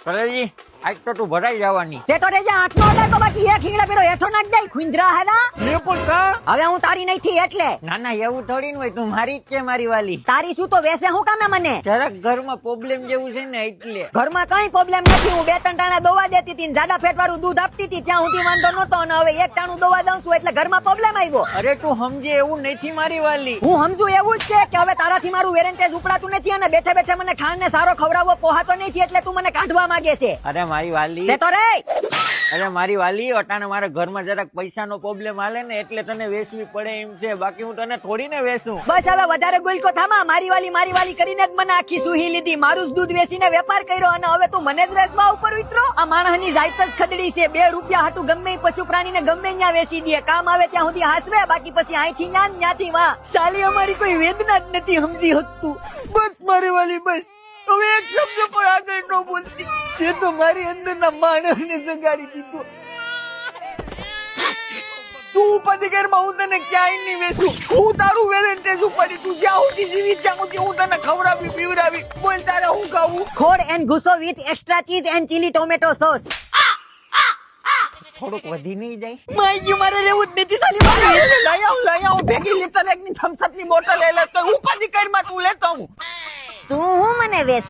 કલેજી આજ તો તું ભરાઈ જવાની. તે તો રેજા હાથનો અડાડો બાકી એક હીંગડા પેલો હેઠો નાખ દે ખુંદરા હેલા. લે પણ કા? હવે હું તારી નહીં થી એટલે. ના ના એવું થોડી ન હોય, તું મારી જ છે મારી વાલી. તારી શું તો વેસે હું કામે મને? જરાક ઘરમાં પ્રોબ્લેમ જેવું છે ને એટલે. ઘરમાં કઈ પ્રોબ્લેમ નથી, હું 2-3 ટાણા દવા દેતી હતી, જાડા ફેટ વાળું દૂધ આપતી હતી ત્યાં સુધી વાંધો નતો, અને હવે એક ટાણું દવા દઉં છું એટલે ઘરમાં પ્રોબ્લેમ આવ્યો. અરે તું સમજે એવું નથી મારી વાલી. હું સમજુ એવું જ છે કે હવે તારાથી મારું વેરેન્ટેજ ઉપડાતું નથી, અને બેઠે બેઠે મને ખાંડ ને સારો ખવડાવવો પોહાતો નથી એટલે તું મને કાઢવા માંગે છે. અરે મારી વાલી, તે તો રે અરે મારી વાલી, અટાણે મારા ઘરમાં જરાક પૈસાનો પ્રોબ્લેમ હાલે ને એટલે તને વેચવી પડે એમ છે, બાકી હું તને થોડી ને વેચું. બસ હવે વધારે ગુલકો થામા. મારી વાલી કરીને જ મને આખી સુહી લીધી, મારું જ દૂધ વેચીને વેપાર કર્યો, અને હવે તું મને જ વેચવા ઉપર ઉતરો. આ માણસની જાત જ ખદડી છે, 2 રૂપિયા હાટું ગમે પશુ પ્રાણીને ગમે ત્યાં વેચી દે, કામ આવે ત્યાં સુધી હાસવે, બાકી પછી અહીંથી ત્યાંથી વાહ. સાલી અમારી કોઈ વેદના જ નથી સમજી શકતું. બસ મારી વાલી બસ, હવે એક શબ્દ પણ આગળ ન બોલતી, જે તો મારી અંદરના માનવને જગાડી દીધો. તું ઉપાધિ ઘરમાં હું તને ક્યાંય નહીં વેચું, હું તારું વેરેન્ટેજ ઉપાડી, તું જ્યાં સુધી જીવિત ત્યાં સુધી હું તને ખવડાવી પીવડાવી. બોલ તારે હું ખાવું? ખોડ એન્ડ ગુસો with extra cheese and chilli tomato sauce. થોડુંક વધી નહીં જાય? માઈ મારે રહેવું જ નથી સાલી. લઈ આવું ભેગી લીટર એકની થમ્સઅપની બોટલ લઈ લેતો, ઉપાધિ ઘરમાં તું લેતો હું. તું હું મને વેચ